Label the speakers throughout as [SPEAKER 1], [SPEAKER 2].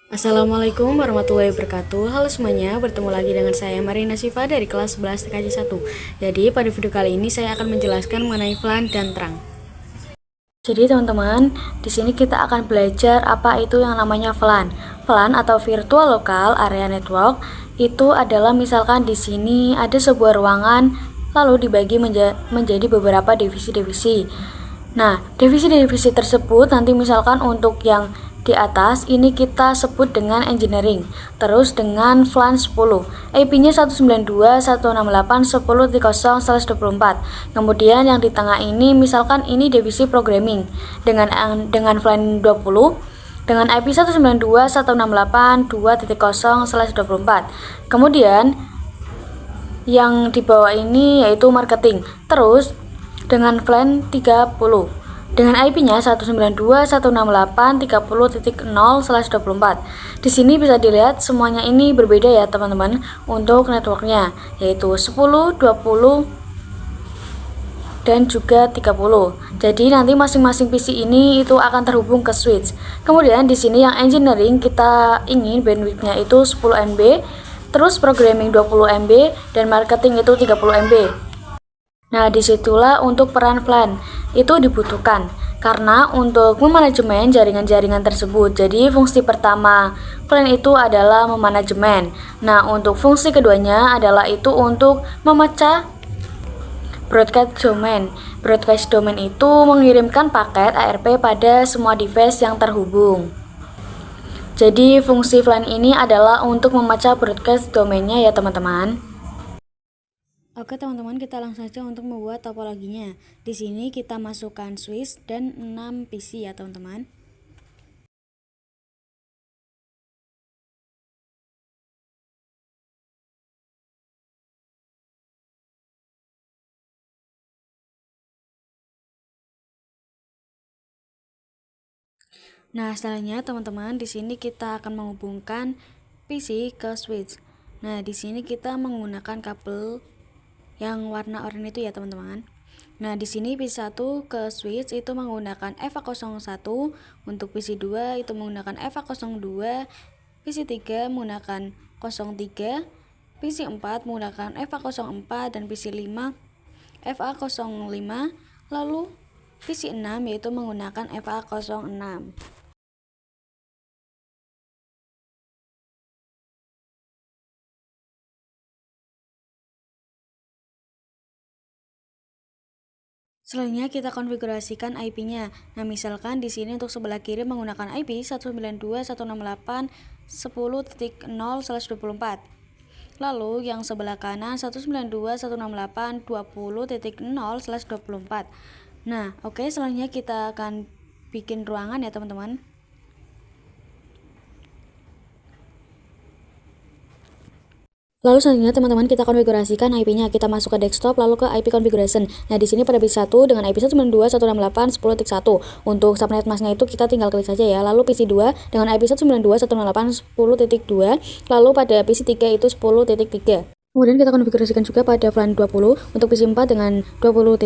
[SPEAKER 1] Assalamualaikum warahmatullahi wabarakatuh. Halo semuanya, bertemu lagi dengan saya Marina Siva dari kelas 11 TKJ 1. Jadi pada video kali ini saya akan menjelaskan mengenai FLAN dan terang. Jadi teman-teman, di sini kita akan belajar apa itu yang namanya FLAN. FLAN atau Virtual Local Area Network itu adalah misalkan di sini ada sebuah ruangan lalu dibagi menjadi beberapa divisi-divisi. Nah, divisi-divisi tersebut nanti misalkan untuk yang di atas ini kita sebut dengan engineering. Terus dengan FLAN 10. IP-nya 192.168.10.30/24. Kemudian yang di tengah ini misalkan ini divisi programming dengan FLAN 20 dengan IP 192.168.2.0/24. Kemudian yang di bawah ini yaitu marketing. Terus dengan FLAN 30 dengan IP-nya 192.168.30.0/24. Di sini bisa dilihat semuanya ini berbeda ya teman-teman untuk networknya, yaitu 10, 20 dan juga 30. Jadi nanti masing-masing PC ini itu akan terhubung ke switch. Kemudian di sini yang engineering kita ingin bandwidthnya itu 10 MB, terus programming 20 MB dan marketing itu 30 MB. Nah, disitulah untuk peran FLAN itu dibutuhkan karena untuk memanajemen jaringan-jaringan tersebut. Jadi fungsi pertama FLAN itu adalah memanajemen. Nah, untuk fungsi keduanya adalah itu untuk memecah broadcast domain. Broadcast domain itu mengirimkan paket ARP pada semua device yang terhubung. Jadi fungsi FLAN ini adalah untuk memecah broadcast domainnya ya teman-teman. Oke teman-teman, kita langsung saja untuk membuat topologinya. Di sini kita masukkan switch dan 6 PC ya teman-teman. Nah, selanjutnya teman-teman, di sini kita akan menghubungkan PC ke switch. Nah, di sini kita menggunakan kabel yang warna oranye itu ya teman-teman. Nah, di sini PC 1 ke switch itu menggunakan FA01, untuk PC 2 itu menggunakan FA02, PC 3 menggunakan 03, PC 4 menggunakan FA04 dan PC 5 FA05, lalu PC 6 yaitu menggunakan FA06. Selanjutnya kita konfigurasikan IP-nya. Nah, misalkan di sini untuk sebelah kiri menggunakan IP 192.168.10.0/24. Lalu yang sebelah kanan 192.168.20.0/24. Nah, oke, selanjutnya kita akan bikin ruangan ya, teman-teman. Lalu selanjutnya teman-teman kita konfigurasikan IP-nya. Kita masuk ke desktop lalu ke IP configuration. Nah, di sini pada PC 1 dengan IP 192.168.10.1. Untuk subnet masknya itu kita tinggal klik saja ya. Lalu PC 2 dengan IP 192.168.10.2. Lalu pada PC 3 itu 10.3. Kemudian kita konfigurasikan juga pada FLAN 20 untuk PC 4 dengan 20.1,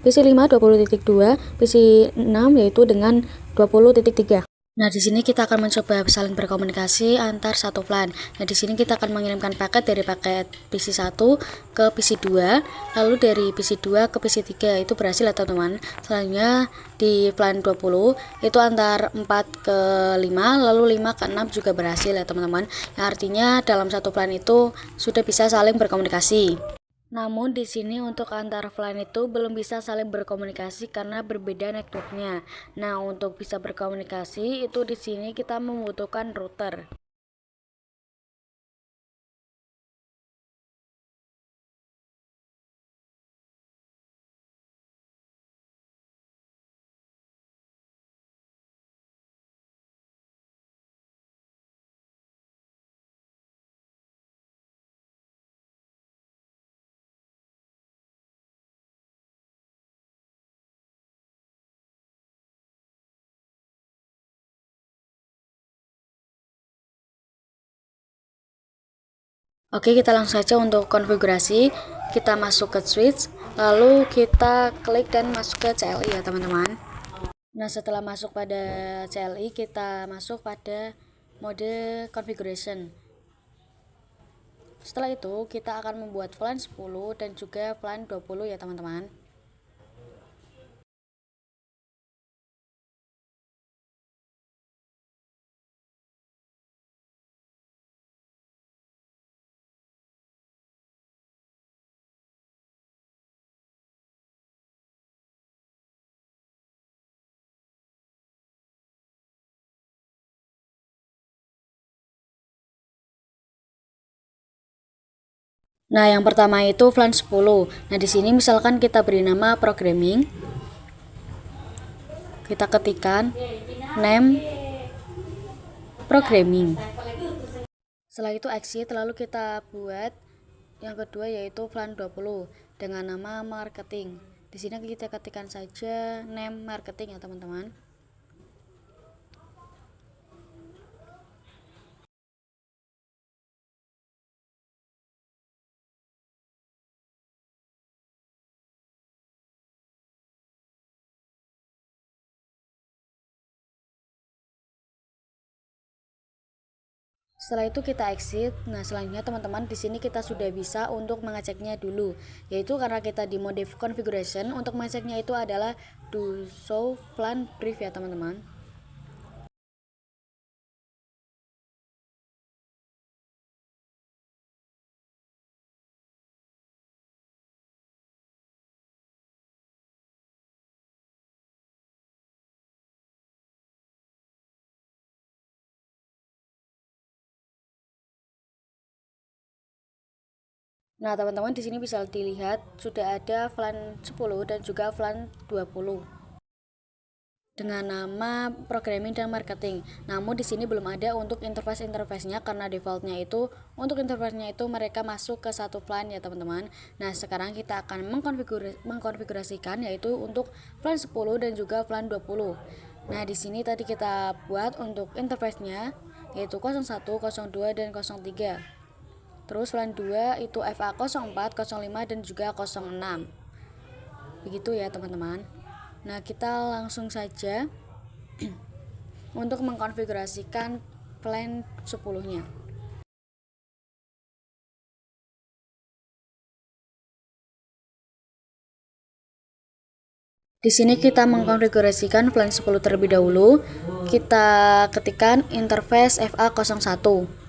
[SPEAKER 1] PC 5 20.2, PC 6 yaitu dengan 20.3. Nah, di sini kita akan mencoba saling berkomunikasi antar satu FLAN. Nah, di sini kita akan mengirimkan paket dari paket PC 1 ke PC 2, lalu dari PC 2 ke PC 3. Itu berhasil ya, teman-teman. Selanjutnya di FLAN 20 itu antar 4 ke 5, lalu 5 ke 6 juga berhasil ya, teman-teman. Yang artinya dalam satu FLAN itu sudah bisa saling berkomunikasi. Namun di sini untuk antar FLAN itu belum bisa saling berkomunikasi karena berbeda networknya. Nah, untuk bisa berkomunikasi itu di sini kita membutuhkan router. Oke, kita langsung saja untuk konfigurasi. Kita masuk ke switch, lalu kita klik dan masuk ke CLI ya, teman-teman. Nah, setelah masuk pada CLI, kita masuk pada mode configuration. Setelah itu kita akan membuat VLAN 10 dan juga VLAN 20 ya teman-teman. Nah, yang pertama itu VLAN 10. Nah, di sini misalkan kita beri nama programming. Kita ketikkan name programming. Setelah itu exit, lalu kita buat yang kedua yaitu VLAN 20 dengan nama marketing. Di sini kita ketikkan saja name marketing ya teman-teman. Setelah itu kita exit. Nah, selanjutnya teman-teman di sini kita sudah bisa untuk mengeceknya dulu, yaitu karena kita di mode configuration. Untuk mengeceknya itu adalah do show VLAN brief ya teman-teman. Nah, teman-teman di sini bisa dilihat sudah ada VLAN 10 dan juga VLAN 20 dengan nama programming dan marketing. Namun di sini belum ada untuk interface-interface-nya karena defaultnya itu untuk interface-nya itu mereka masuk ke satu VLAN ya teman-teman. Nah, sekarang kita akan mengkonfigurasikan yaitu untuk VLAN 10 dan juga VLAN 20. Nah, di sini tadi kita buat untuk interface-nya yaitu 01, 02 dan 03. Terus VLAN 2 itu FA04, 05 dan juga 06. Begitu ya teman-teman. Nah, kita langsung saja untuk mengkonfigurasikan VLAN 10-nya. Di sini kita mengkonfigurasikan VLAN 10 terlebih dahulu. Kita ketikkan interface FA01.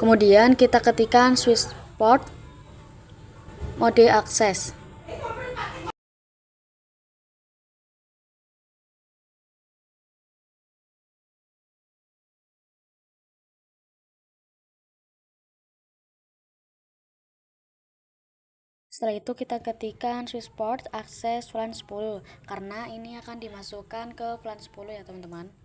[SPEAKER 1] Kemudian kita ketikkan switch port mode akses. Setelah itu kita ketikkan switch port akses VLAN 10 karena ini akan dimasukkan ke VLAN 10 ya teman-teman.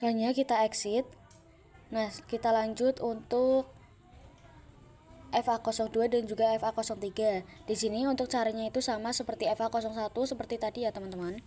[SPEAKER 1] Selanjutnya kita exit. Nah, kita lanjut untuk FA02 dan juga FA03. Di sini untuk caranya itu sama seperti FA01 seperti tadi ya teman-teman.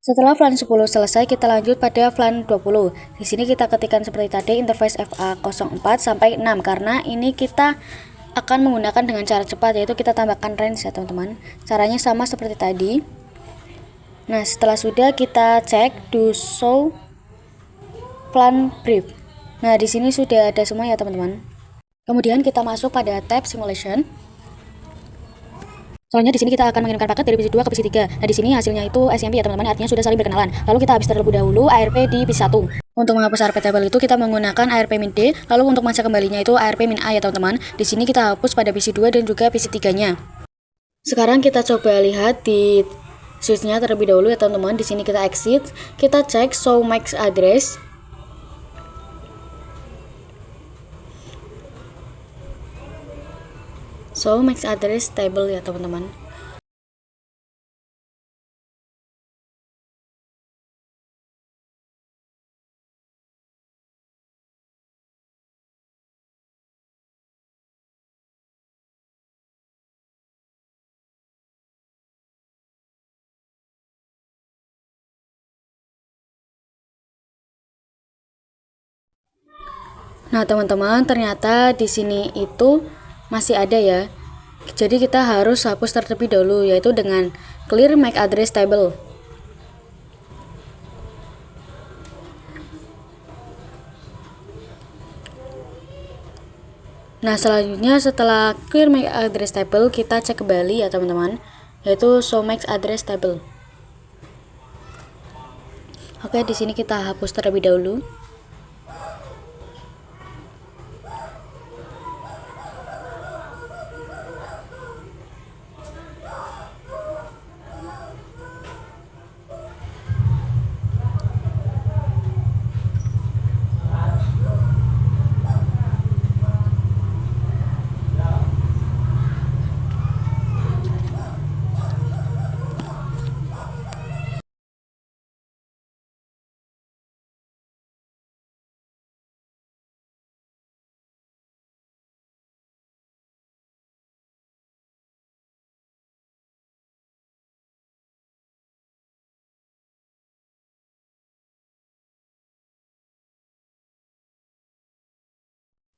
[SPEAKER 1] Setelah VLAN 10 selesai, kita lanjut pada VLAN 20. Di sini kita ketikkan seperti tadi interface FA04 sampai 6 karena ini kita akan menggunakan dengan cara cepat, yaitu kita tambahkan range ya teman-teman. Caranya sama seperti tadi. Nah, setelah sudah kita cek do show VLAN brief. Nah, di sini sudah ada semua ya teman-teman. Kemudian kita masuk pada tab simulation. Soalnya di sini kita akan mengirimkan paket dari PC 2 ke PC 3. Nah, di sini hasilnya itu SMP ya teman-teman, artinya sudah saling berkenalan. Lalu kita habis terlebih dahulu ARP di PC 1. Untuk menghapus ARP table itu kita menggunakan ARP-D, lalu untuk masa kembalinya itu ARP-A ya teman-teman. Di sini kita hapus pada PC 2 dan juga PC 3-nya. Sekarang kita coba lihat di switch-nya terlebih dahulu ya teman-teman. Di sini kita exit, kita cek show MAC address. So, MAC address table ya teman-teman. Nah, teman-teman, ternyata di sini itu masih ada ya. Jadi kita harus hapus terlebih dahulu, yaitu dengan clear MAC address table. Nah, selanjutnya setelah clear MAC address table, kita cek kembali ya teman-teman, yaitu show MAC address table. Oke, di sini kita hapus terlebih dahulu.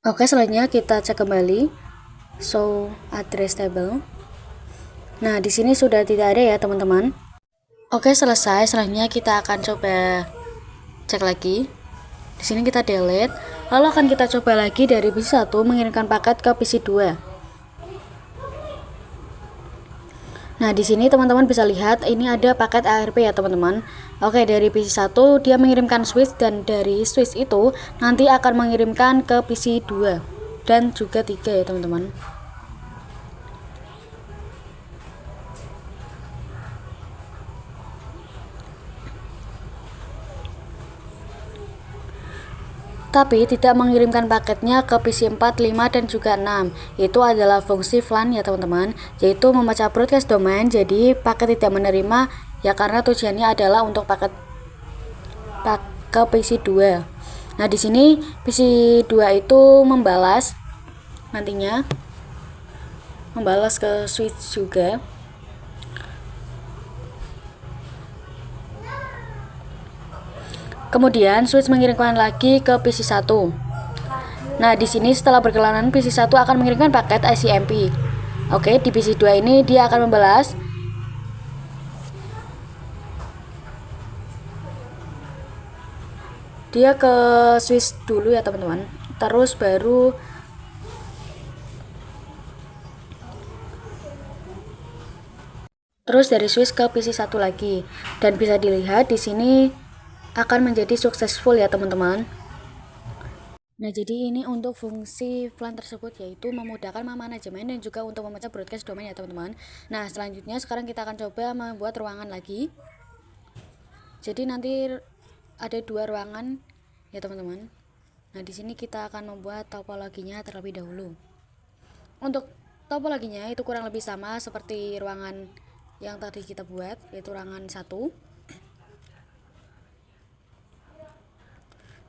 [SPEAKER 1] Oke, selanjutnya kita cek kembali show address table. Nah, di sini sudah tidak ada ya teman-teman. Oke, selesai. Selanjutnya kita akan coba cek lagi. Di sini kita delete. Lalu akan kita coba lagi dari PC 1 mengirimkan paket ke PC 2. Nah, di sini teman-teman bisa lihat ini ada paket ARP ya teman-teman. Oke, dari PC 1 dia mengirimkan switch, dan dari switch itu nanti akan mengirimkan ke PC 2 dan juga 3 ya teman-teman. Tapi tidak mengirimkan paketnya ke PC 4, 5, dan juga 6. Itu adalah fungsi VLAN ya teman-teman, yaitu memecah broadcast domain. Jadi paket tidak menerima ya, karena tujuannya adalah untuk paket ke PC 2. Nah, di sini PC 2 itu membalas nantinya ke switch juga. Kemudian switch mengirimkan lagi ke PC 1. Nah, di sini setelah berkelana PC 1 akan mengirimkan paket ICMP. Oke, di PC 2 ini dia akan membalas. Dia ke switch dulu ya teman-teman. Terus baru dari switch ke PC 1 lagi. Dan bisa dilihat di sini akan menjadi successful ya teman-teman. Nah, jadi ini untuk fungsi VLAN tersebut, yaitu memudahkan manajemen dan juga untuk memecah broadcast domain ya teman-teman. Nah, selanjutnya sekarang kita akan coba membuat ruangan lagi. Jadi nanti ada 2 ruangan ya teman-teman. Nah, di sini kita akan membuat topologinya terlebih dahulu. Untuk topologinya itu kurang lebih sama seperti ruangan yang tadi kita buat, yaitu ruangan 1.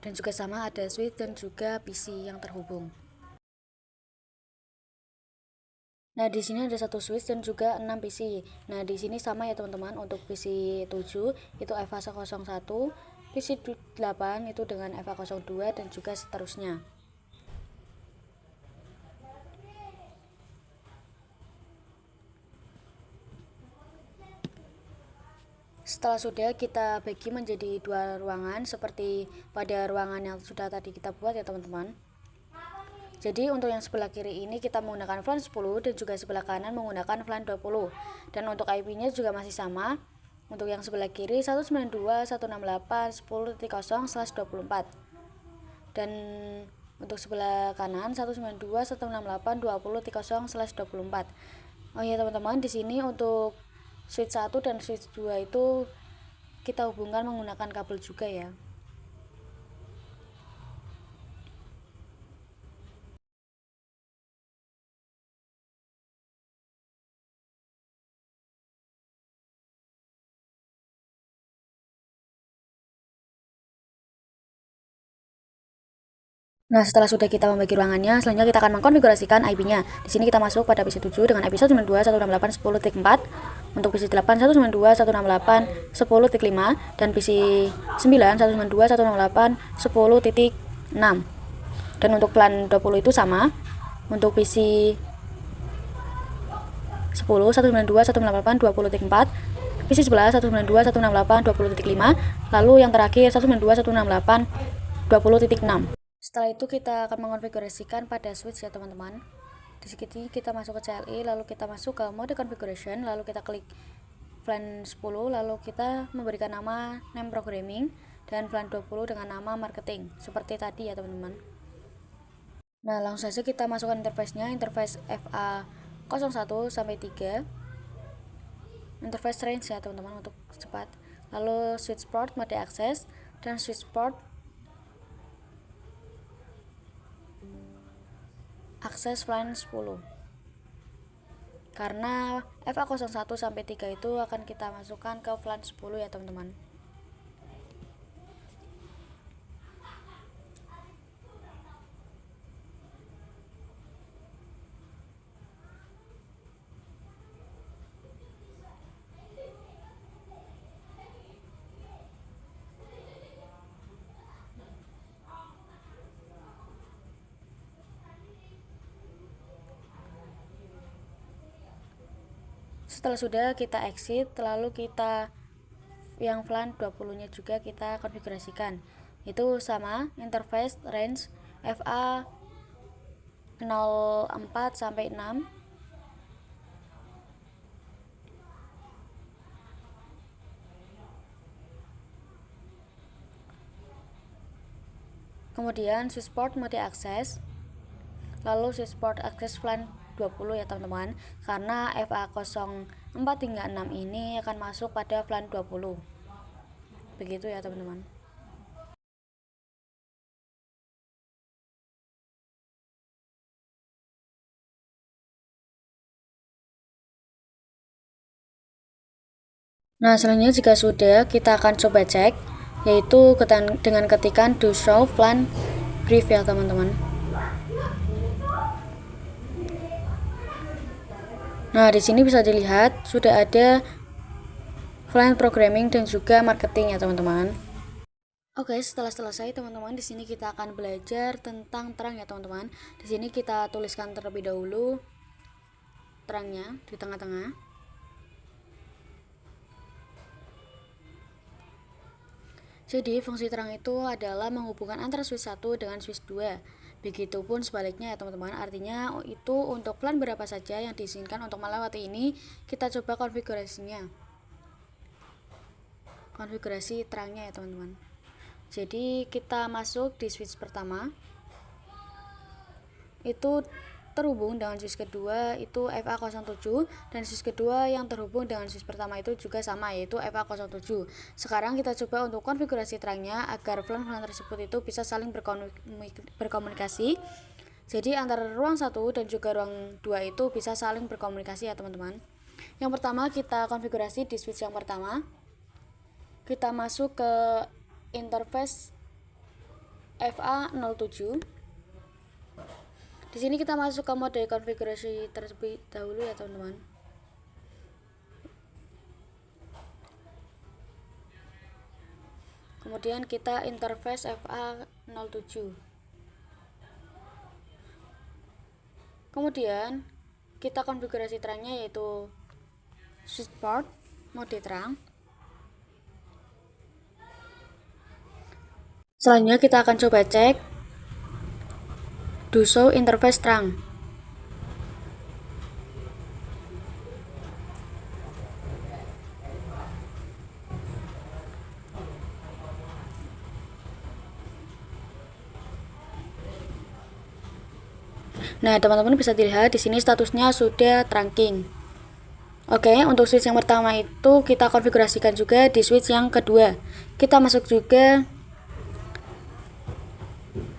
[SPEAKER 1] Dan juga sama ada switch dan juga PC yang terhubung. Nah, di sini ada 1 switch dan juga 6 PC. Nah, di sini sama ya teman-teman, untuk PC 7 itu FA 01, PC 8 itu dengan FA 02 dan juga seterusnya. Setelah sudah kita bagi menjadi 2 ruangan seperti pada ruangan yang sudah tadi kita buat ya teman-teman. Jadi untuk yang sebelah kiri ini kita menggunakan VLAN 10 dan juga sebelah kanan menggunakan VLAN 20. Dan untuk IP-nya juga masih sama. Untuk yang sebelah kiri 192.168.10.0/24. Dan untuk sebelah kanan 192.168.20.0/24. Oh ya teman-teman, di sini untuk switch 1 dan switch 2 itu kita hubungkan menggunakan kabel juga ya. Nah, setelah sudah kita membagi ruangannya, selanjutnya kita akan mengkonfigurasikan IP-nya. Di sini kita masuk pada PC 7 dengan IP 192.168.10.4, untuk PC 8 192.168.10.5, dan PC 9 192.168.10.6. Dan untuk VLAN 20 itu sama. Untuk PC 10 192.168.20.4, PC 11 192.168.20.5, lalu yang terakhir 192.168.20.6. Setelah itu kita akan mengonfigurasikan pada switch ya teman-teman. Di sini kita masuk ke CLI, lalu kita masuk ke mode configuration, lalu kita klik VLAN 10, lalu kita memberikan nama name programming, dan VLAN 20 dengan nama marketing, seperti tadi ya teman-teman. Nah, langsung saja kita masukkan interface-nya, interface FA01 sampai 3. Interface range ya teman-teman untuk cepat. Lalu switch port mode akses dan switch port akses VLAN 10. Karena FA01 sampai 3 itu akan kita masukkan ke VLAN 10 ya teman-teman. Setelah sudah kita exit, lalu kita yang VLAN 20 nya juga kita konfigurasikan. Itu sama, interface range FA04 sampai 6. Kemudian switch port mode akses, lalu switch port akses VLAN 20 ya teman-teman, karena FA04 hingga 6 ini akan masuk pada VLAN 20. Begitu ya teman-teman. Nah, selanjutnya jika sudah, kita akan coba cek, yaitu dengan ketikan do show VLAN brief ya teman-teman. Nah, di sini bisa dilihat sudah ada VLAN programming dan juga marketing ya teman-teman. Oke, setelah selesai teman-teman, di sini kita akan belajar tentang terang ya teman-teman. Di sini kita tuliskan terlebih dahulu terangnya di tengah-tengah. Jadi fungsi terang itu adalah menghubungkan antara switch 1 dengan switch 2. Begitupun sebaliknya ya teman-teman. Artinya itu untuk VLAN berapa saja yang diizinkan untuk melewati ini, kita coba konfigurasinya. Konfigurasi terangnya ya teman-teman. Jadi kita masuk di switch pertama. Itu terhubung dengan switch kedua itu FA07, dan switch kedua yang terhubung dengan switch pertama itu juga sama, yaitu FA07. Sekarang kita coba untuk konfigurasi terangnya agar VLAN tersebut itu bisa saling berkomunikasi. Jadi antara ruang 1 dan juga ruang 2 itu bisa saling berkomunikasi ya teman-teman. Yang pertama kita konfigurasi di switch yang pertama. Kita masuk ke interface FA07. Di sini kita masuk ke mode konfigurasi terlebih dahulu ya teman-teman. Kemudian kita interface FA07. Kemudian kita konfigurasi terangnya yaitu switch port mode terang. Selanjutnya kita akan coba cek Do show interface trunk. Nah, teman-teman bisa dilihat di sini statusnya sudah trunking. Oke, untuk switch yang pertama itu kita konfigurasikan juga di switch yang kedua. Kita masuk juga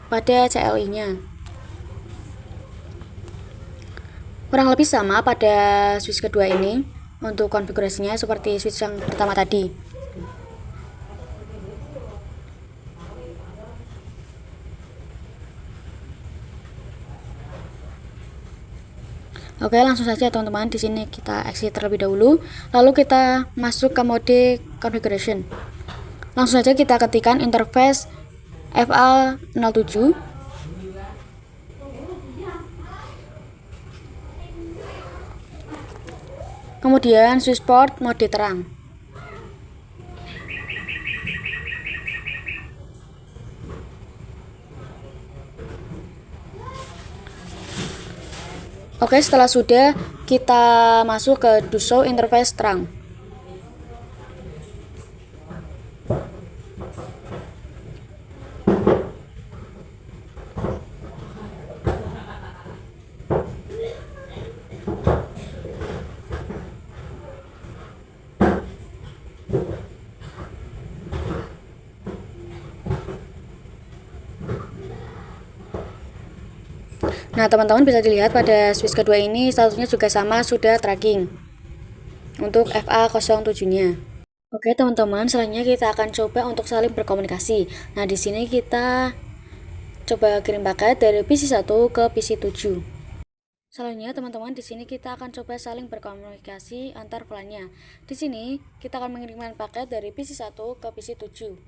[SPEAKER 1] pada CLI-nya. Kurang lebih sama pada switch kedua ini untuk konfigurasinya seperti switch yang pertama tadi. Oke, langsung saja teman-teman, di sini kita exit terlebih dahulu, lalu kita masuk ke mode configuration. Langsung saja kita ketikkan interface FA07. Kemudian switch port mode terang. Oke, setelah sudah, kita masuk ke do show interface terang. Nah, teman-teman bisa dilihat pada switch kedua ini statusnya juga sama, sudah tracking untuk FA07-nya. Oke, teman-teman, selanjutnya kita akan coba untuk saling berkomunikasi. Nah, di sini kita coba kirim paket dari PC1 ke PC7. Selanjutnya, teman-teman, di sini kita akan coba saling berkomunikasi antar VLAN-nya. Di sini kita akan mengirimkan paket dari PC1 ke PC7.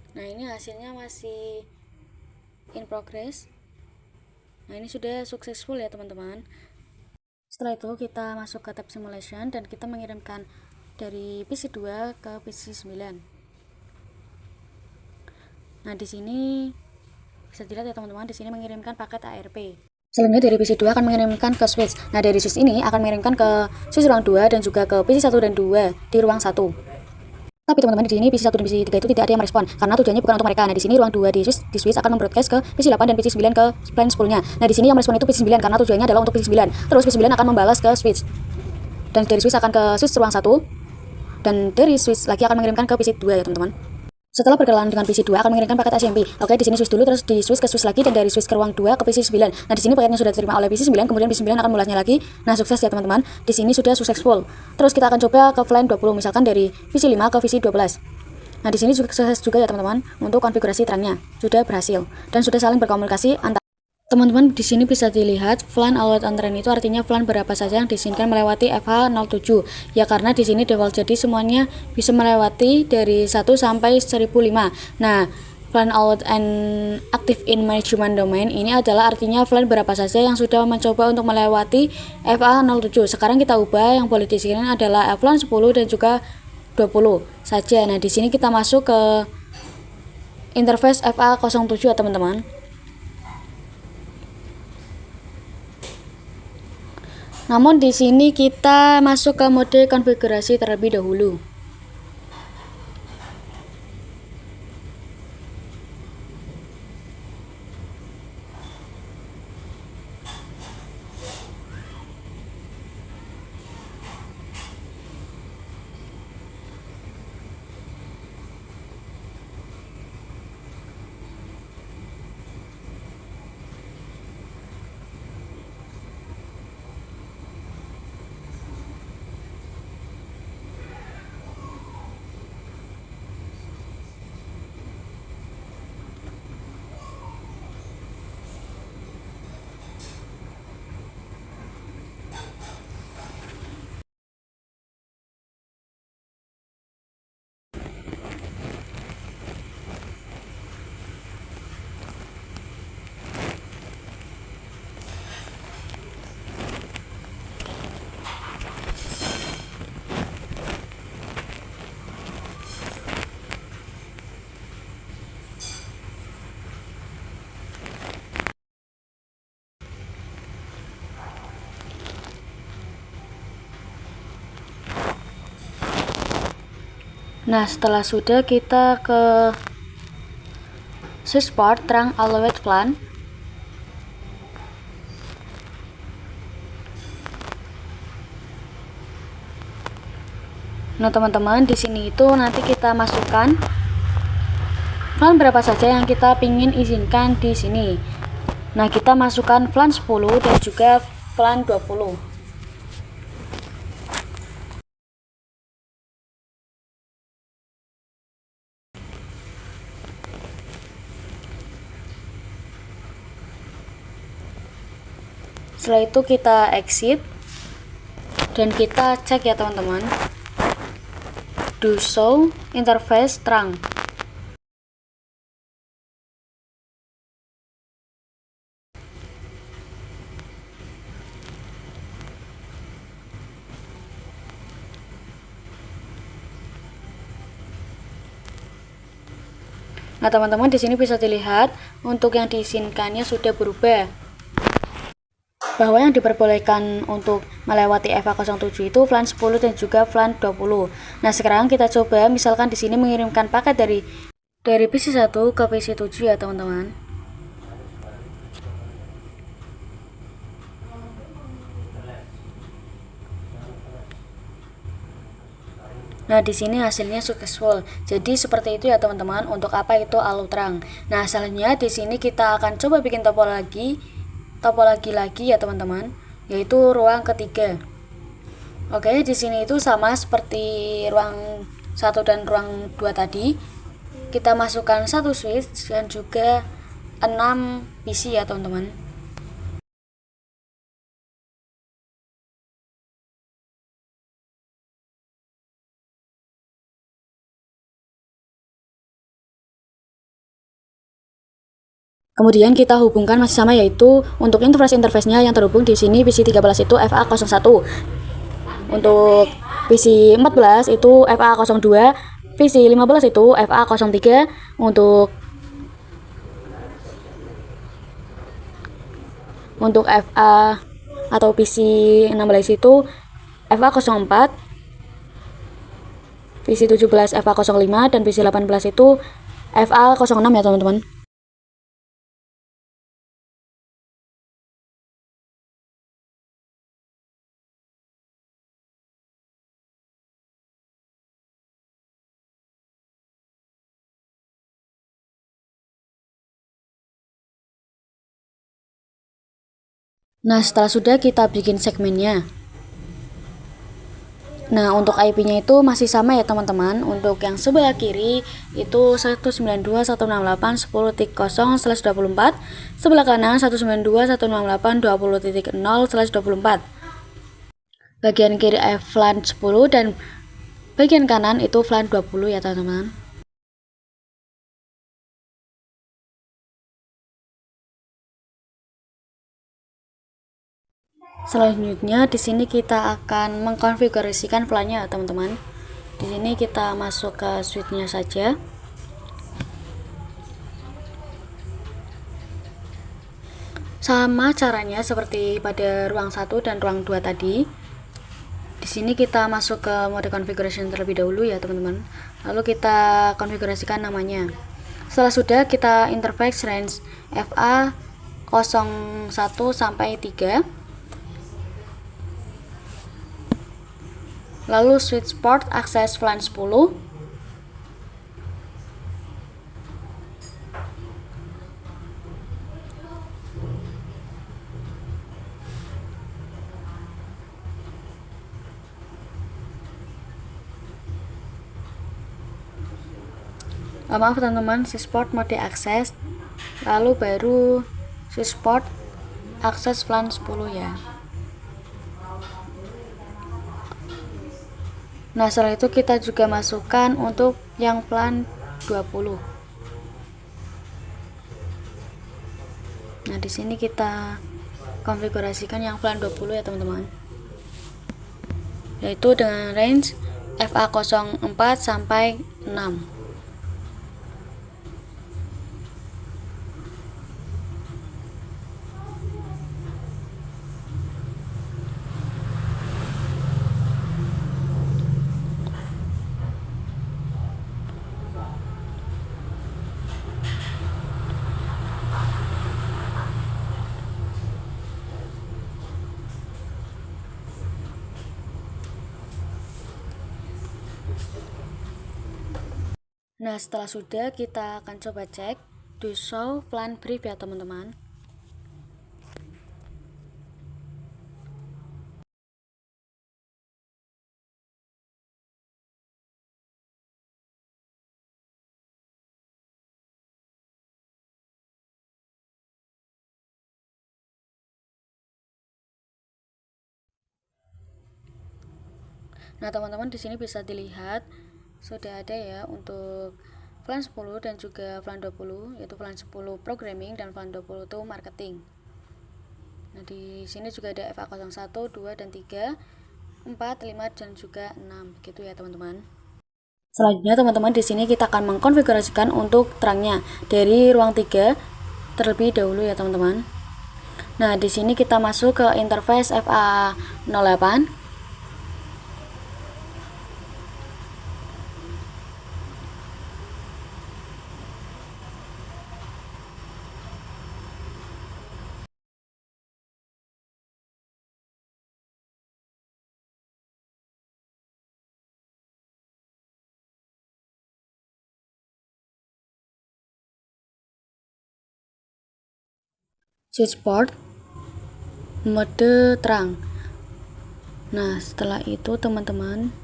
[SPEAKER 1] Nah, ini hasilnya masih in progress. Nah, ini sudah successful ya teman-teman. Setelah itu kita masuk ke tab simulation dan kita mengirimkan dari PC2 ke PC9. Nah, di sini bisa dilihat ya teman-teman, di sini mengirimkan paket ARP. Selanjutnya dari PC2 akan mengirimkan ke switch. Nah, dari switch ini akan mengirimkan ke switch ruang 2 dan juga ke PC1 dan 2 di ruang 1. Tapi teman-teman, di sini PC1 dan PC3 itu tidak ada yang merespon karena tujuannya bukan untuk mereka. Nah, di sini ruang 2 di switch akan membroadcast ke PC8 dan PC9 ke plan 10-nya. Nah, di sini yang merespon itu PC9 karena tujuannya adalah untuk PC9. Terus PC9 akan membalas ke switch. Dan dari switch akan ke switch ruang 1 dan dari switch lagi akan mengirimkan ke PC2 ya, teman-teman. Setelah berkenalan dengan PC2 akan mengirimkan paket SMP. Oke, di sini switch dulu, terus di switch ke switch lagi dan dari switch ke ruang 2 ke PC9. Nah, di sini paketnya sudah diterima oleh PC9, kemudian PC9 akan membalasnya lagi. Nah, sukses ya teman-teman. Di sini sudah successful. Terus kita akan coba ke VLAN 20, misalkan dari PC5 ke PC12. Nah, di sini juga sukses juga ya teman-teman untuk konfigurasi trunnya. Sudah berhasil dan sudah saling berkomunikasi antar teman-teman. Di sini bisa dilihat VLAN allowed on run itu artinya VLAN berapa saja yang diizinkan melewati FH07. Ya, karena di sini default jadi semuanya bisa melewati dari 1 sampai 1005. Nah, VLAN allowed and active in management domain ini adalah artinya VLAN berapa saja yang sudah mencoba untuk melewati FH07. Sekarang kita ubah, yang boleh diizinkan adalah VLAN 10 dan juga 20 saja. Nah, di sini kita masuk ke interface FA07 ya teman-teman. Namun di sini kita masuk ke mode konfigurasi terlebih dahulu. Nah, setelah sudah kita ke switchboard terang allowed flan. Nah, teman-teman, di sini itu nanti kita masukkan flan berapa saja yang kita ingin izinkan di sini. Nah, kita masukkan flan 10 dan juga flan 20. Setelah itu kita exit dan kita cek ya teman-teman, do show interface terang. Nah, teman-teman, di sini bisa dilihat untuk yang diizinkannya sudah berubah. Bahwa yang diperbolehkan untuk melewati FA07 itu flan 10 dan juga flan 20. Nah, sekarang kita coba misalkan di sini mengirimkan paket dari PC 1 ke PC 7 ya, teman-teman. Nah, di sini hasilnya successful. Jadi seperti itu ya teman-teman untuk apa itu allo terang. Nah, selanjutnya di sini kita akan coba bikin topologi lagi ya teman-teman, yaitu ruang ketiga. Oke, di sini itu sama seperti ruang 1 dan ruang 2 tadi. Kita masukkan satu switch dan juga 6 PC ya teman-teman. Kemudian kita hubungkan masih sama, yaitu untuk interface-nya yang terhubung di sini PC 13 itu FA01. Untuk PC 14 itu FA02, PC 15 itu FA03, untuk FA atau PC 16 itu FA04, PC 17 FA05 dan PC 18 itu FA06 ya teman-teman. Nah, setelah sudah kita bikin segmennya. Nah, untuk IP-nya itu masih sama ya teman-teman. Untuk yang sebelah kiri itu 192.168.10.0/24, sebelah kanan 192.168.20.0/24. Bagian kiri flan 10 dan bagian kanan itu flan 20 ya teman-teman. Selanjutnya di sini kita akan mengkonfigurasikan flannya teman-teman. Di sini kita masuk ke switch-nya saja. Sama caranya seperti pada ruang 1 dan ruang 2 tadi. Di sini kita masuk ke mode configuration terlebih dahulu ya teman-teman. Lalu kita konfigurasikan namanya. Setelah sudah, kita interface range FA01 sampai 3. Lalu switch port access flan 10. Maaf teman-teman, switch port mode access, lalu baru switch port access flan 10 ya. Nah, setelah itu kita juga masukkan untuk yang flan 20. Nah, di sini kita konfigurasikan yang flan 20 ya teman-teman, yaitu dengan range FA04 sampai 6. Nah, setelah sudah, kita akan coba cek do show plan brief ya teman-teman. Nah, teman-teman di sini bisa dilihat sudah ada ya untuk plan 10 dan juga plan 20, yaitu plan 10 programming dan plan 20 itu marketing. Nah, di sini juga ada FA01, 2 dan 3, 4, 5 dan juga 6. Begitu ya, teman-teman. Selanjutnya, teman-teman, di sini kita akan mengkonfigurasikan untuk terangnya dari ruang 3 terlebih dahulu ya, teman-teman. Nah, di sini kita masuk ke interface FA08. Switchboard mode terang. Nah, setelah itu teman-teman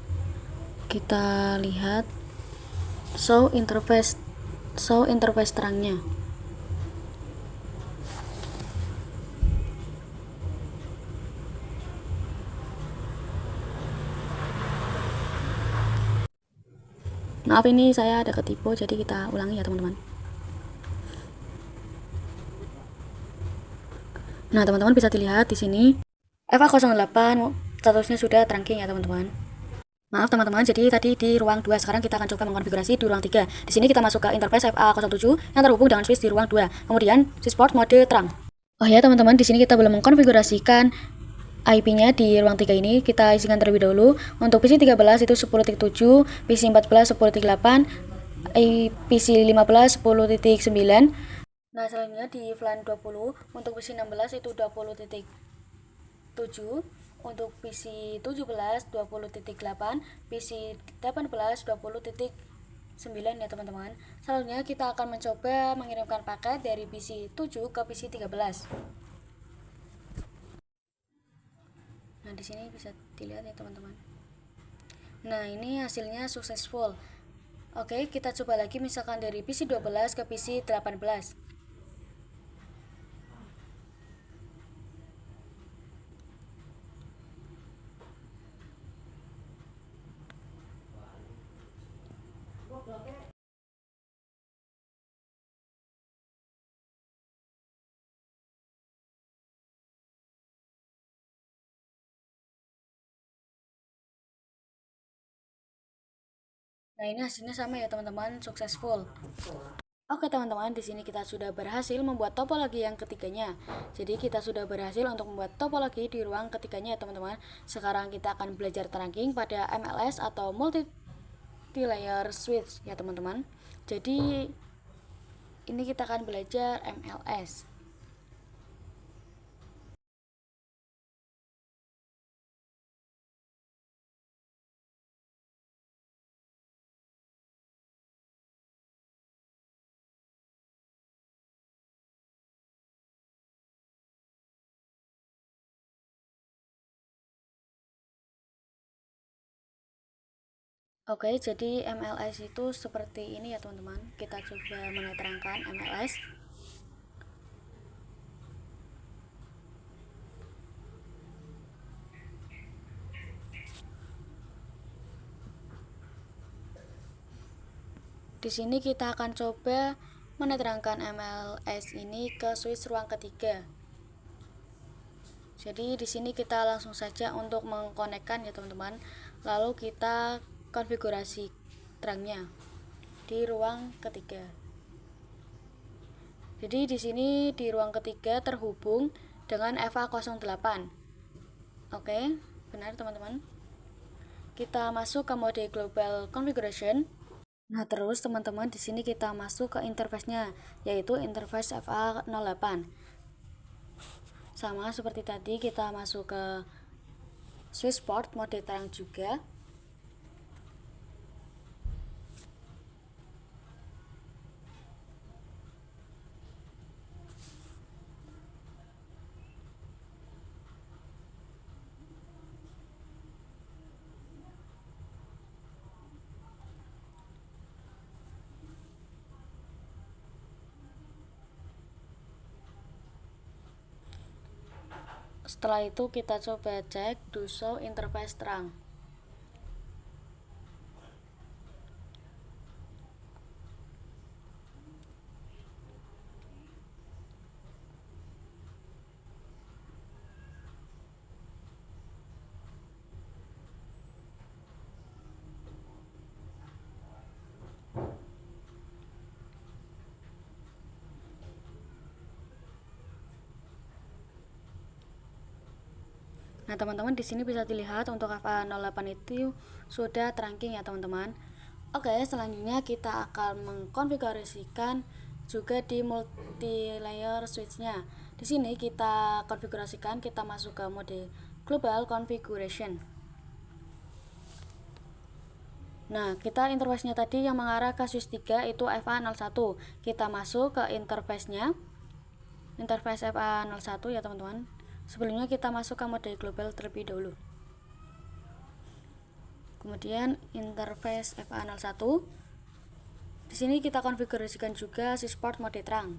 [SPEAKER 1] kita lihat show interface terangnya. Maaf, ini saya ada ketipu, jadi kita ulangi ya teman-teman. Nah, teman-teman bisa dilihat di sini FA08 statusnya sudah trunking ya teman-teman. Maaf teman-teman, jadi tadi di ruang 2, sekarang kita akan coba mengkonfigurasi di ruang 3. Di sini kita masuk ke interface FA07 yang terhubung dengan switch di ruang 2. Kemudian switchboard mode terang. Oh ya teman-teman, di sini kita belum mengkonfigurasikan IP-nya di ruang 3 ini. Kita isikan terlebih dahulu. Untuk PC 13 itu 10.7, PC 14 10.8, PC 15 10.9. Nah, selanjutnya di VLAN 20 untuk PC 16 itu 20.7, untuk PC 17 20.8, PC 18 20.9 ya teman-teman. Selanjutnya kita akan mencoba mengirimkan paket dari PC 7 ke PC 13. Nah, di sini bisa dilihat ya teman-teman. Nah, ini hasilnya successful. Oke, kita coba lagi misalkan dari PC 12 ke PC 18. Nah, ini hasilnya sama ya teman-teman, successful. Oke teman-teman, di sini kita sudah berhasil membuat topologi yang ketiganya. Jadi kita sudah berhasil untuk membuat topologi di ruang ketiganya ya teman-teman. Sekarang kita akan belajar trunking pada MLS atau multi-layer switch ya teman-teman. Jadi ini kita akan belajar MLS. Oke, jadi MLS itu seperti ini ya teman-teman. Kita coba menerangkan MLS. Di sini kita akan coba menerangkan MLS ini ke switch ruang ketiga. Jadi di sini kita langsung saja untuk mengkonekkan ya teman-teman. Lalu kita konfigurasi terangnya di ruang ketiga. Jadi di sini di ruang ketiga terhubung dengan FA08. Oke, benar teman-teman. Kita masuk ke mode global configuration. Nah, terus teman-teman di sini kita masuk ke interface-nya, yaitu interface FA08. Sama seperti tadi, kita masuk ke switchboard mode terang juga. Setelah itu kita coba cek do show interface terang. Nah, teman-teman di sini bisa dilihat untuk FA08 itu sudah trunking ya, teman-teman. Oke, selanjutnya kita akan mengkonfigurasikan juga di multi layer switch-nya. Di sini kita konfigurasikan, kita masuk ke mode global configuration. Nah, kita interface-nya tadi yang mengarah ke switch 3 itu FA01. Kita masuk ke interface-nya. Interface FA01 ya, teman-teman. Sebelumnya kita masuk ke mode global terlebih dahulu. Kemudian interface FA01. Di sini kita konfigurasikan juga switchport mode terang.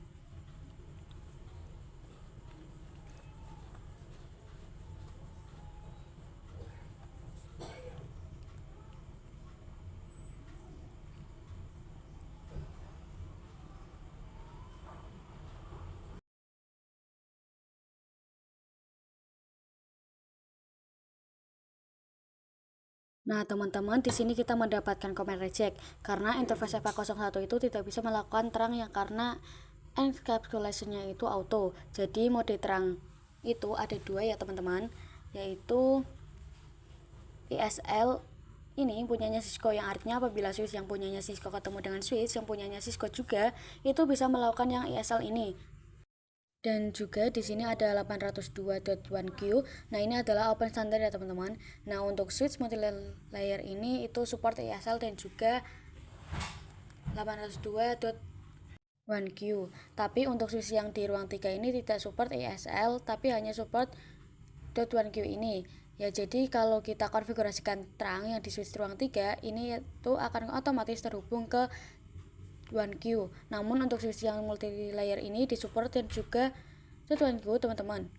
[SPEAKER 1] Nah, teman-teman, di sini kita mendapatkan comment reject karena interface FA01 itu tidak bisa melakukan terang yang karena encapsulation-nya itu auto. Jadi mode terang itu ada dua ya, teman-teman, yaitu ESL ini punyanya Cisco, yang artinya apabila switch yang punyanya Cisco ketemu dengan switch yang punyanya Cisco juga, itu bisa melakukan yang ESL ini. Dan juga di sini ada 802.1Q. Nah, ini adalah open standard ya, teman-teman. Nah, untuk switch multi layer ini itu support ESL dan juga 802.1Q. Tapi untuk switch yang di ruang 3 ini tidak support ESL, tapi hanya support .1Q ini. Ya, jadi kalau kita konfigurasikan terang yang di switch ruang 3 ini itu akan otomatis terhubung ke 1Q. Namun untuk switch yang multi layer ini disupport dan juga 1Q, teman-teman.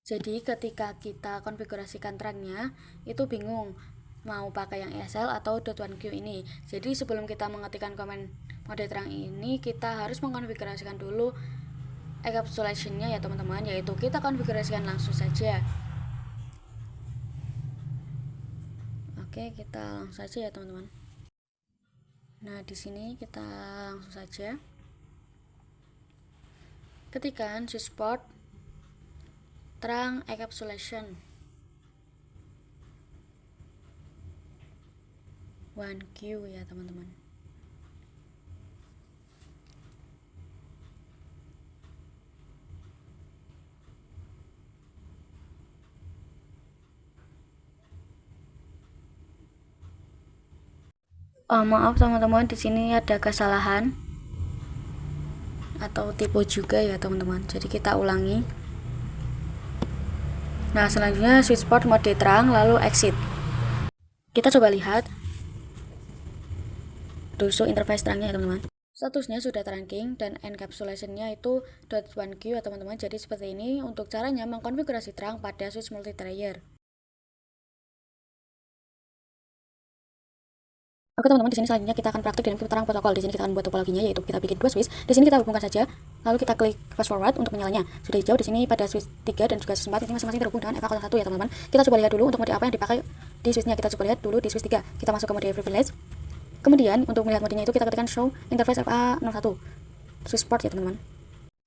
[SPEAKER 1] Jadi ketika kita konfigurasikan terangnya itu bingung mau pakai yang ESL atau .1Q ini. Jadi sebelum kita mengetikkan komen mode terang ini, kita harus mengkonfigurasikan dulu encapsulation-nya ya, teman-teman, yaitu kita konfigurasikan langsung saja. Oke, kita langsung saja ya, teman-teman. Nah, di sini kita langsung saja ketikkan switchport terang encapsulation 1Q ya, teman-teman. Maaf teman-teman, di sini ada kesalahan atau typo juga ya, teman-teman. Jadi kita ulangi. Nah, selanjutnya switchport mode terang lalu exit. Kita coba lihat doso interface terangnya ya, teman-teman. Statusnya sudah trunking dan encapsulation-nya itu .1Q ya, teman-teman. Jadi seperti ini untuk caranya mengkonfigurasi terang pada switch multi layer. Oke, teman-teman, di sini selanjutnya kita akan praktik dengan terang protokol. Di sini kita akan buat topologinya, yaitu kita bikin dua switch. Di sini kita hubungkan saja, lalu kita klik fast forward untuk menyalanya. Sudah hijau di sini pada switch 3 dan juga switch 4 ini masing-masing terhubung dengan FA01 ya, teman-teman. Kita coba lihat dulu untuk mode apa yang dipakai di switchnya. Kita coba lihat dulu di switch 3. Kita masuk ke mode privilege. Kemudian untuk melihat modenya itu kita ketikkan show interface FA01 switch port ya, teman-teman.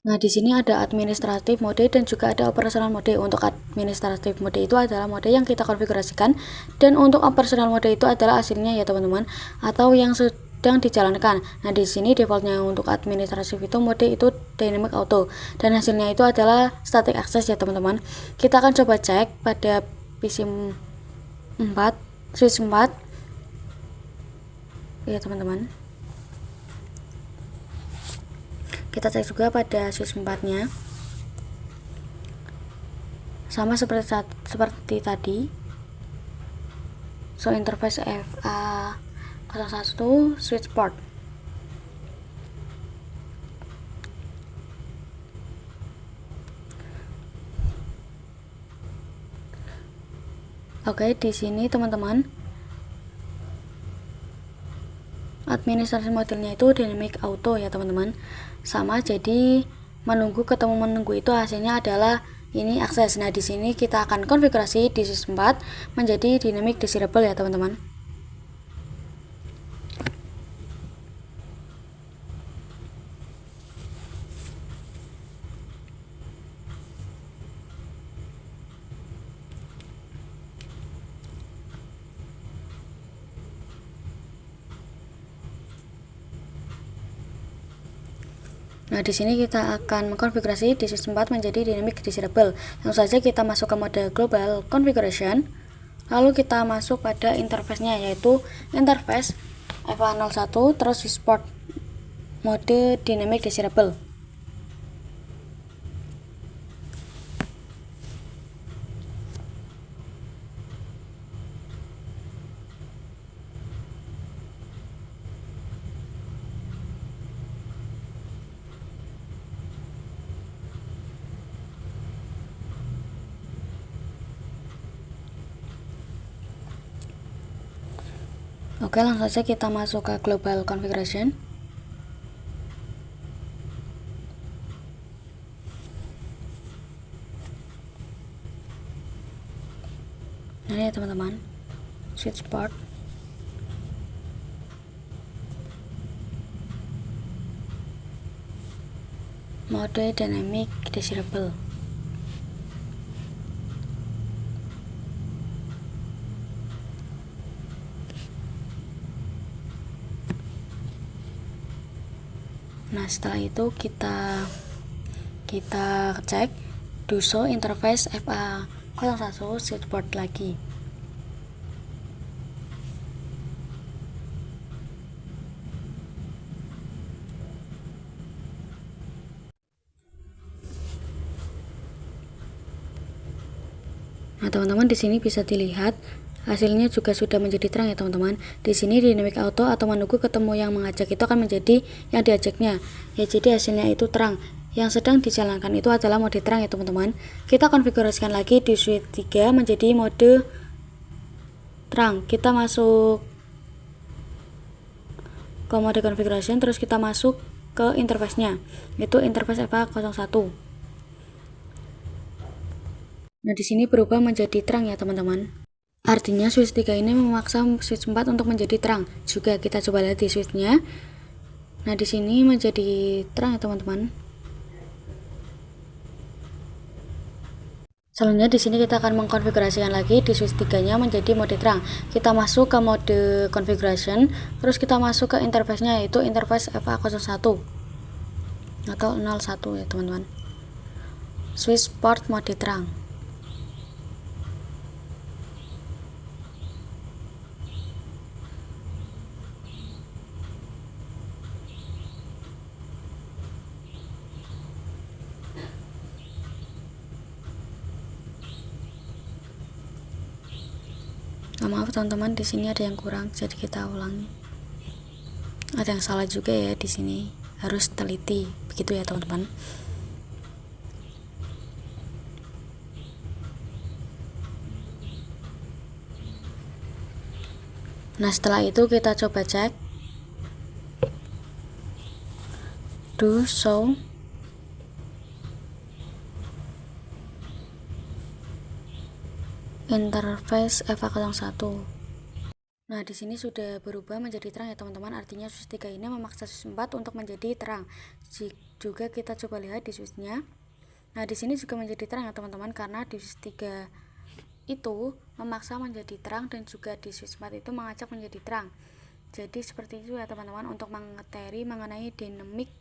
[SPEAKER 1] Nah, di sini ada administratif mode dan juga ada operasional mode. Untuk administratif mode itu adalah mode yang kita konfigurasikan, dan untuk operasional mode itu adalah hasilnya ya, teman-teman, atau yang sedang dijalankan. Nah, di sini defaultnya untuk administratif itu mode itu dynamic auto dan hasilnya itu adalah static access ya, teman-teman. Kita akan coba cek pada PC 4 switch 4 ya, teman-teman. Kita cek juga pada switch 4-nya. Sama seperti tadi. So interface FA01 switch port. Oke, di sini teman-teman, administrasi modelnya itu dynamic auto ya teman-teman. Sama, jadi menunggu itu hasilnya adalah ini akses. Nah, di sini kita akan konfigurasi di switch 4 menjadi dynamic desirable ya teman-teman. Nah, di sini kita akan mengkonfigurasi di switch 4 menjadi dynamic desirable. Langsung saja kita masuk ke mode global configuration. Lalu kita masuk pada interface-nya, yaitu interface FA01 terus switch port mode dynamic desirable. Oke, langsung saja kita masuk ke global configuration. Nah, ini ya teman-teman, switch port. Mode dynamic desirable. Nah, setelah itu kita cek do show interface FA01 switch port lagi. Nah, teman-teman, di sini bisa dilihat hasilnya juga sudah menjadi terang ya teman-teman. Di sini dynamic auto atau menunggu ketemu yang mengajak itu akan menjadi yang diajaknya. Ya, jadi hasilnya itu terang. Yang sedang dijalankan itu adalah mode terang ya teman-teman. Kita konfigurasikan lagi di switch 3 menjadi mode terang. Kita masuk ke mode configuration, terus kita masuk ke interface-nya, yaitu interface FA01. Nah, di sini berubah menjadi terang ya teman-teman. Artinya switch 3 ini memaksa switch 4 untuk menjadi terang. Juga kita coba lihat di switch-nya. Nah, di sini menjadi terang ya teman-teman. Selanjutnya di sini kita akan mengkonfigurasikan lagi di switch 3-nya menjadi mode terang. Kita masuk ke mode configuration, terus kita masuk ke interface-nya, yaitu interface FA01 atau 01 ya teman-teman. Switch port mode terang. Nah, maaf teman-teman, di sini ada yang kurang, jadi kita ulangi. Ada yang salah juga ya di sini, harus teliti, begitu ya teman-teman. Nah, setelah itu kita coba cek do show interface FA01. Nah, di sini sudah berubah menjadi terang ya teman-teman. Artinya switch 3 ini memaksa switch 4 untuk menjadi terang. Juga kita coba lihat di switch-nya. Nah, di sini juga menjadi terang ya teman-teman, karena di switch 3 itu memaksa menjadi terang dan juga di switch 4 itu mengajak menjadi terang. Jadi seperti itu ya teman-teman untuk mengeteri mengenai dynamic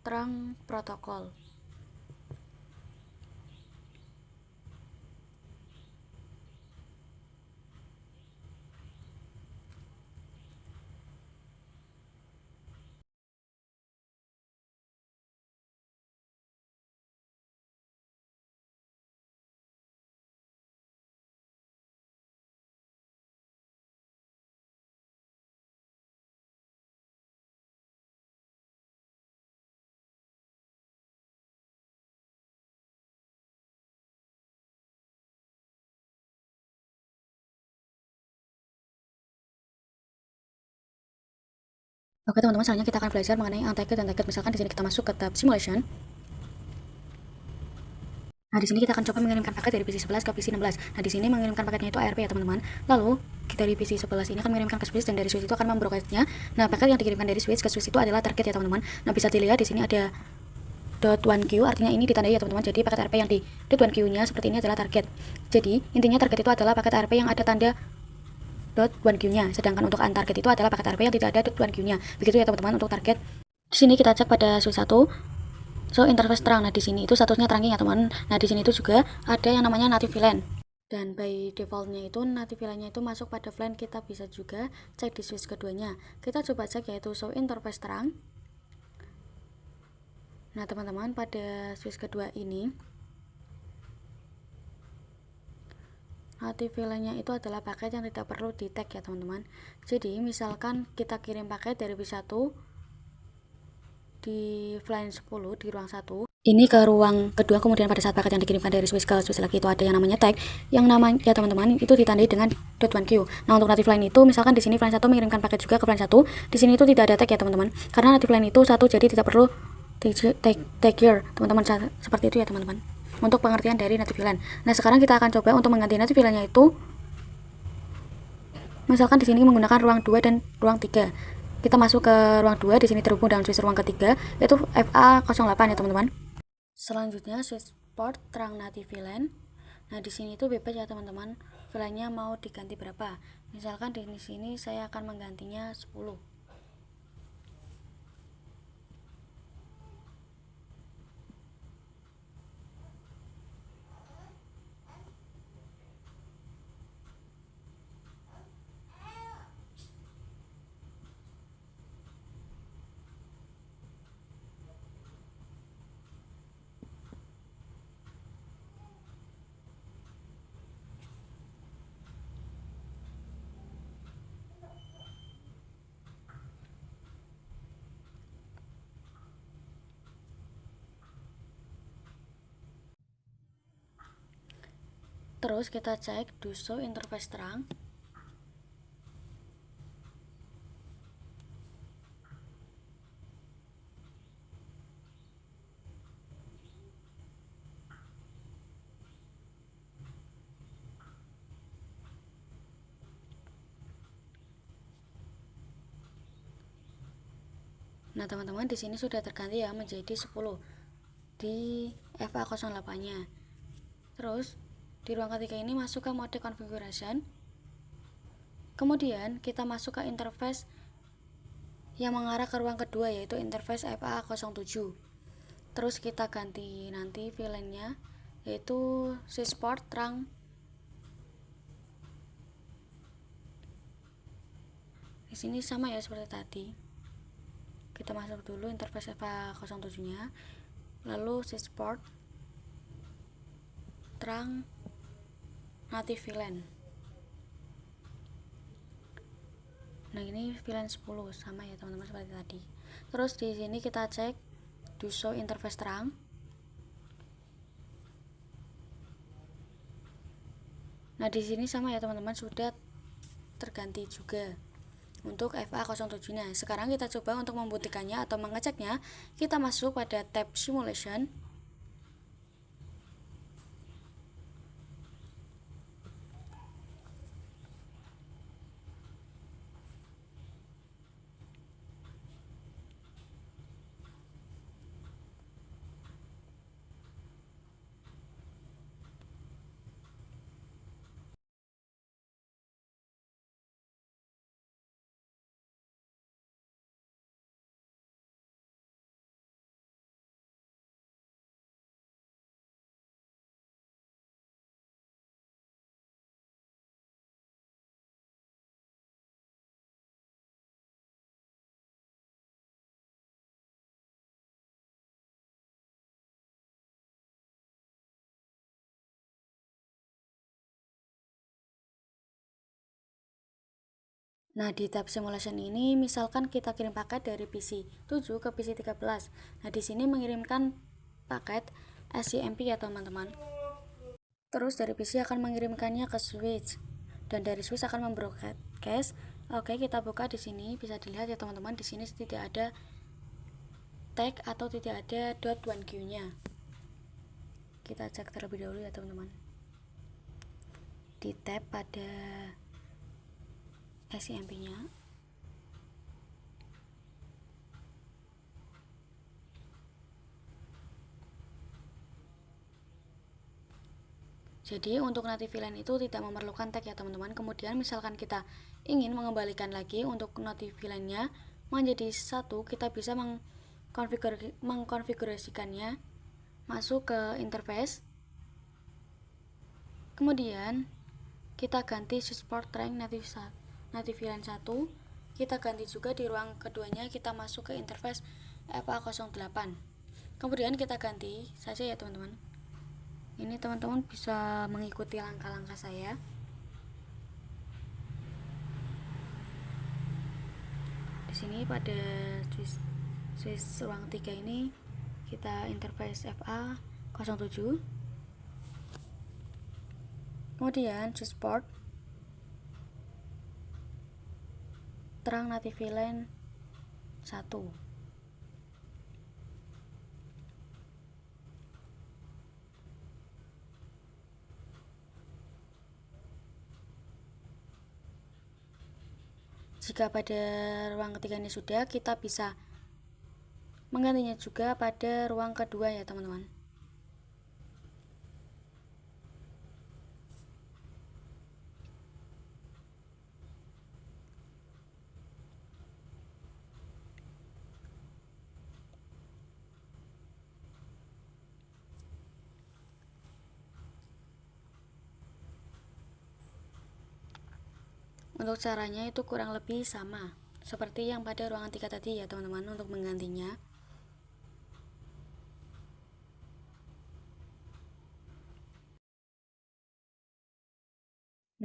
[SPEAKER 1] terang protokol. Oke teman-teman, selanjutnya kita akan belajar mengenai untitled dan titled. Misalkan di sini kita masuk ke tab simulation. Nah, di sini kita akan coba mengirimkan paket dari PC 11 ke PC 16. Nah, di sini mengirimkan paketnya itu ARP ya, teman-teman. Lalu, dari PC 11 ini akan mengirimkan ke switch dan dari switch itu akan membroketnya. Nah, paket yang dikirimkan dari switch ke switch itu adalah target ya, teman-teman. Nah, bisa dilihat di sini ada .1Q, artinya ini ditandai ya, teman-teman. Jadi, paket ARP yang di .1Q-nya seperti ini adalah target. Jadi, intinya target itu adalah paket ARP yang ada tanda .1Q-nya. Sedangkan untuk untarget itu adalah paket ARP yang tidak ada .1Q-nya. Begitu ya, teman-teman, untuk target. Di sini kita cek pada switch 1. So, interface terang. Nah, di sini itu statusnya terangnya ya, teman. Nah, di sini itu juga ada yang namanya native VLAN. Dan by defaultnya itu native VLAN-nya itu masuk pada VLAN. Kita bisa juga cek di switch keduanya. Kita coba cek yaitu show interface terang. Nah, teman-teman, pada switch kedua ini native VLAN-nya itu adalah paket yang tidak perlu di tag ya, teman-teman. Jadi, misalkan kita kirim paket dari P1 di VLAN 10 di ruang 1 ini ke ruang kedua, kemudian pada saat paket yang dikirimkan dari switch ke switch lagi itu ada yang namanya tag, yang namanya ya, teman-teman, itu ditandai dengan .1Q. Nah, untuk native line itu misalkan di sini VLAN 1 mengirimkan paket juga ke VLAN 1, di sini itu tidak ada tag ya, teman-teman, karena native line itu satu, jadi tidak perlu tag here, teman-teman. Seperti itu ya, teman-teman, untuk pengertian dari native line. Nah, sekarang kita akan coba untuk mengganti native line-nya itu. Misalkan di sini menggunakan ruang 2 dan ruang 3. Kita masuk ke ruang 2, di sini terhubung dengan switch ruang ketiga, yaitu FA08 ya, teman-teman. Selanjutnya switch port terang native VLAN. Nah, di sini itu bebas ya, teman-teman. VLAN-nya mau diganti berapa? Misalkan di sini saya akan menggantinya 10. Terus kita cek do show interface terang. Nah, teman-teman, di sini sudah terganti ya menjadi 10 di FA08-nya. Terus di ruang ketiga ini masuk ke mode configuration. Kemudian kita masuk ke interface yang mengarah ke ruang kedua, yaitu interface FA07. Terus kita ganti nanti VLAN-nya, yaitu switchport terang. Di sini sama ya seperti tadi. Kita masuk dulu interface FA07-nya, lalu switchport terang native VLAN. Nah, ini VLAN 10 sama ya, teman-teman, seperti tadi. Terus di sini kita cek do show interface terang. Nah, di sini sama ya, teman-teman, sudah terganti juga untuk FA07-nya. Sekarang kita coba untuk membuktikannya atau mengeceknya. Kita masuk pada tab simulation. Nah, di tab simulation ini misalkan kita kirim paket dari PC 7 ke PC 13. Nah, di sini mengirimkan paket SCMP ya, teman-teman. Terus dari PC akan mengirimkannya ke switch, dan dari switch akan membroadcast Oke, kita buka di sini, bisa dilihat ya teman-teman, di sini tidak ada tag atau tidak ada .1q-nya. Kita cek terlebih dahulu ya teman-teman. Di tab pada SCMP-nya. Jadi untuk native line itu tidak memerlukan tag ya teman-teman. Kemudian misalkan kita ingin mengembalikan lagi untuk native line-nya menjadi satu, kita bisa mengkonfigurasikannya masuk ke interface. Kemudian kita ganti support rank native line 1. Kita ganti juga di ruang keduanya, kita masuk ke interface FA08. Kemudian kita ganti saja ya teman-teman. Ini teman-teman bisa mengikuti langkah-langkah saya. Di sini pada switch ruang 3 ini kita interface FA07. Kemudian switch port terang native line 1. Jika pada ruang ketiga ini sudah, kita bisa menggantinya juga pada ruang kedua ya teman-teman. Untuk caranya itu kurang lebih sama seperti yang pada ruangan 3 tadi ya teman-teman untuk menggantinya.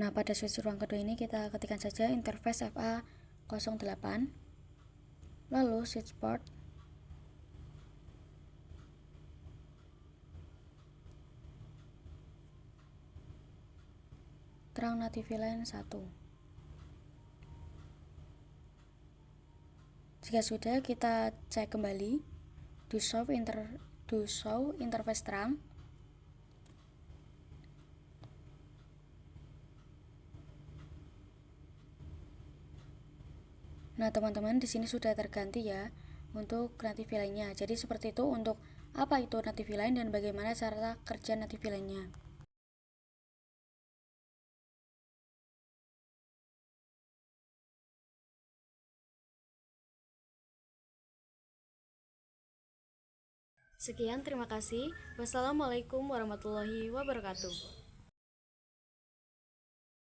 [SPEAKER 1] Nah, pada switch ruang kedua ini kita ketikkan saja interface FA08, lalu switch port terang native line 1. Jika sudah, kita cek kembali do show interface terang. Nah, teman-teman, di sini sudah terganti ya untuk native line-nya. Jadi seperti itu untuk apa itu native line dan bagaimana cara kerja native line-nya. Sekian, terima kasih. Wassalamualaikum warahmatullahi wabarakatuh.